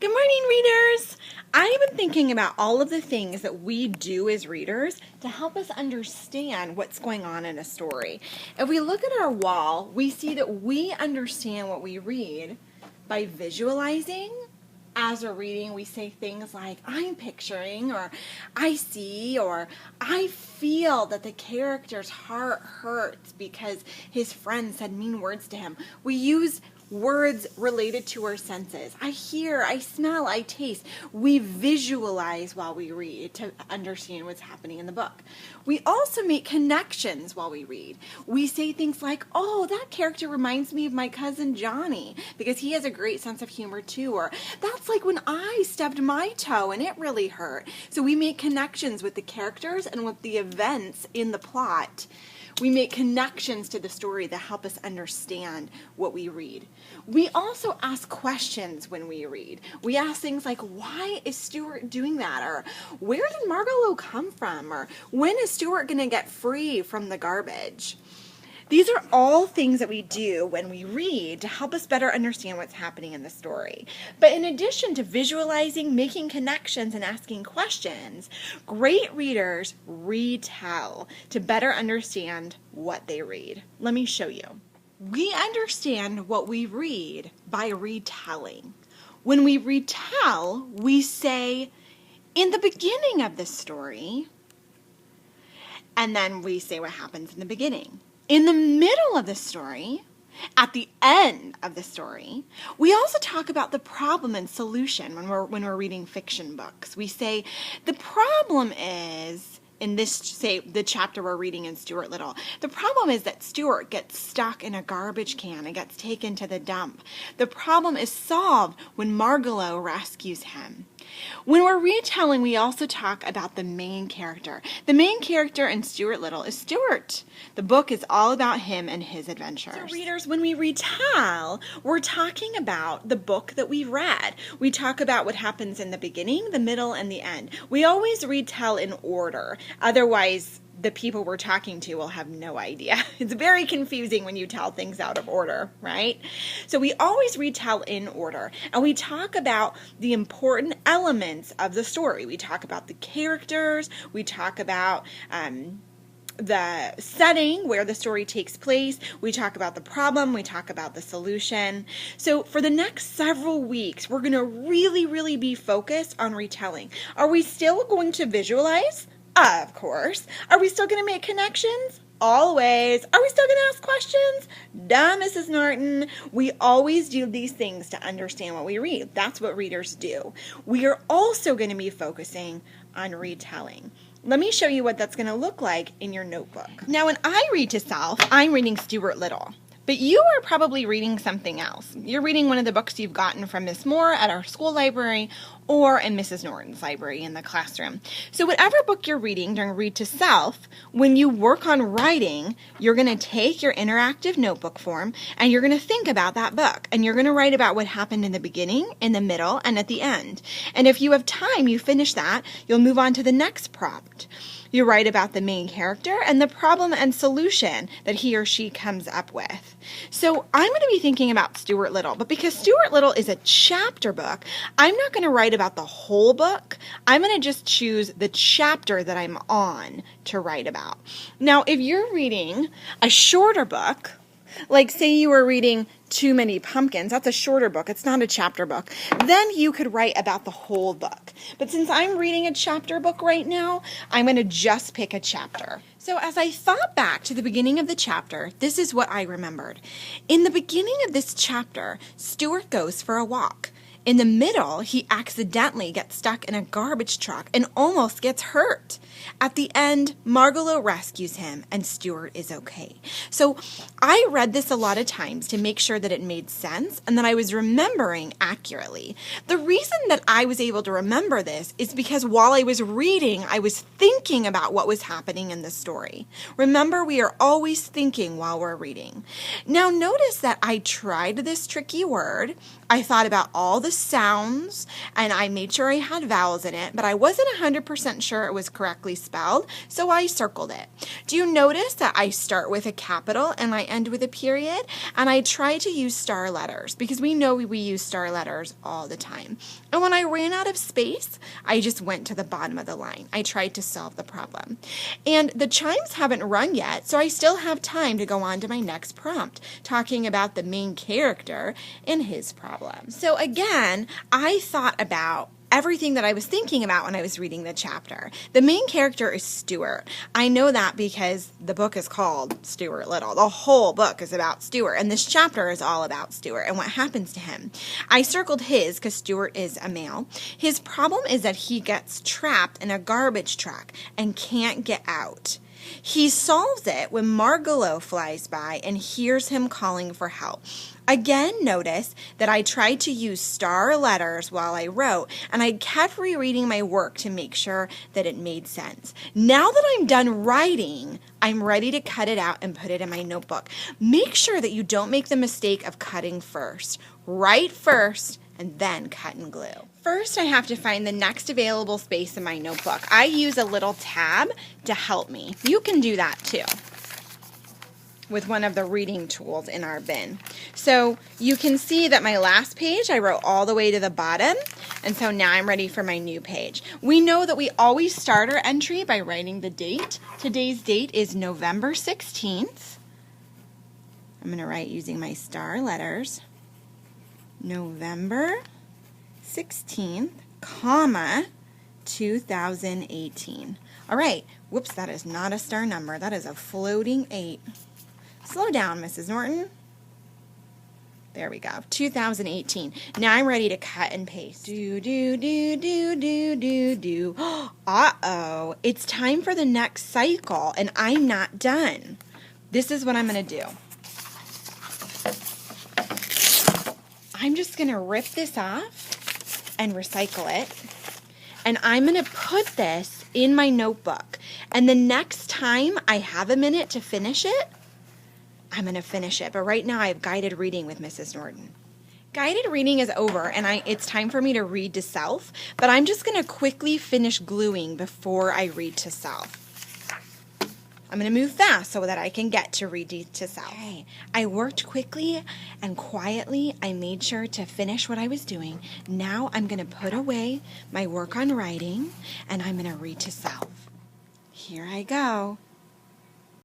Good morning, readers! I've been thinking about all of the things that we do as readers to help us understand what's going on in a story. If we look at our wall, we see that we understand what we read by visualizing. As we're reading, we say things like, I'm picturing, or I see, or I feel that the character's heart hurts because his friend said mean words to him. We use words related to our senses. I hear, I smell, I taste. We visualize while we read to understand what's happening in the book. We also make connections while we read. We say things like, oh, that character reminds me of my cousin Johnny because he has a great sense of humor too. Or that's like when I stubbed my toe and it really hurt. So we make connections with the characters and with the events in the plot. We make connections to the story that help us understand what we read. We also ask questions when we read. We ask things like, why is Stuart doing that? Or where did Margalo come from? Or when is Stuart going to get free from the garbage? These are all things that we do when we read to help us better understand what's happening in the story. But in addition to visualizing, making connections, and asking questions, great readers retell to better understand what they read. Let me show you. We understand what we read by retelling. When we retell, we say, in the beginning of the story, and then we say what happens in the beginning. In the middle of the story, at the end of the story, we also talk about the problem and solution when we're reading fiction books. We say the problem is, in this, say, the chapter we're reading in Stuart Little, the problem is that Stuart gets stuck in a garbage can and gets taken to the dump. The problem is solved when Margalo rescues him. When we're retelling, we also talk about the main character. The main character in Stuart Little is Stuart. The book is all about him and his adventures. So readers, when we retell, we're talking about the book that we read. We talk about what happens in the beginning, the middle, and the end. We always retell in order. Otherwise, the people we're talking to will have no idea. It's very confusing when you tell things out of order, right? So we always retell in order, and we talk about the important elements of the story. We talk about the characters, we talk about the setting where the story takes place, we talk about the problem, we talk about the solution. So for the next several weeks, we're going to really be focused on retelling. Are we still going to visualize? Of course. Are we still going to make connections? Always. Are we still going to ask questions? Duh, Mrs. Norton. We always do these things to understand what we read. That's what readers do. We are also going to be focusing on retelling. Let me show you what that's going to look like in your notebook. Now, when I read to self, I'm reading Stuart Little. But you are probably reading something else. You're reading one of the books you've gotten from Miss Moore at our school library or in Mrs. Norton's library in the classroom. So whatever book you're reading during Read to Self, when you work on writing, you're going to take your interactive notebook form and you're going to think about that book. And you're going to write about what happened in the beginning, in the middle, and at the end. And if you have time, you finish that, you'll move on to the next prompt. You write about the main character and the problem and solution that he or she comes up with. So I'm going to be thinking about Stuart Little, but because Stuart Little is a chapter book, I'm not going to write about the whole book. I'm going to just choose the chapter that I'm on to write about. Now, if you're reading a shorter book, like say you were reading Too Many Pumpkins, that's a shorter book, it's not a chapter book, then you could write about the whole book. But since I'm reading a chapter book right now, I'm going to just pick a chapter. So as I thought back to the beginning of the chapter, this is what I remembered. In the beginning of this chapter, Stuart goes for a walk. In the middle, he accidentally gets stuck in a garbage truck and almost gets hurt. At the end, Margalo rescues him and Stuart is okay. So I read this a lot of times to make sure that it made sense and that I was remembering accurately. The reason that I was able to remember this is because while I was reading, I was thinking about what was happening in the story. Remember, we are always thinking while we're reading. Now notice that I tried this tricky word. I thought about all the the sounds and I made sure I had vowels in it, but I wasn't 100% sure it was correctly spelled, so I circled it. Do you notice that I start with a capital and I end with a period? And I try to use star letters because we know we use star letters all the time. And when I ran out of space, I just went to the bottom of the line. I tried to solve the problem. And the chimes haven't rung yet, so I still have time to go on to my next prompt, talking about the main character and his problem. So again, I thought about everything that I was thinking about when I was reading the chapter. The main character is Stuart. I know that because the book is called Stuart Little. The whole book is about Stuart, and this chapter is all about Stuart and what happens to him. I circled his because Stuart is a male. His problem is that he gets trapped in a garbage truck and can't get out. He solves it when Margalo flies by and hears him calling for help. Again, notice that I tried to use star letters while I wrote, and I kept rereading my work to make sure that it made sense. Now that I'm done writing, I'm ready to cut it out and put it in my notebook. Make sure that you don't make the mistake of cutting first. Write first and then cut and glue. First, I have to find the next available space in my notebook. I use a little tab to help me. You can do that too with one of the reading tools in our bin. So you can see that my last page I wrote all the way to the bottom, and so now I'm ready for my new page. We know that we always start our entry by writing the date. Today's date is November 16th. I'm going to write using my star letters. November 16th, comma, 2018. All right, whoops, that is not a star number. That is a floating 8. Slow down, Mrs. Norton. There we go, 2018. Now I'm ready to cut and paste. Do. Uh-oh, it's time for the next cycle, and I'm not done. This is what I'm going to do. I'm just going to rip this off and recycle it. And I'm going to put this in my notebook. And the next time I have a minute to finish it, I'm going to finish it. But right now I have guided reading with Mrs. Norton. Guided reading is over, and it's time for me to read to self. But I'm just going to quickly finish gluing before I read to self. I'm going to move fast so that I can get to read to self. Okay. I worked quickly and quietly. I made sure to finish what I was doing. Now I'm going to put away my work on writing, and I'm going to read to self. Here I go.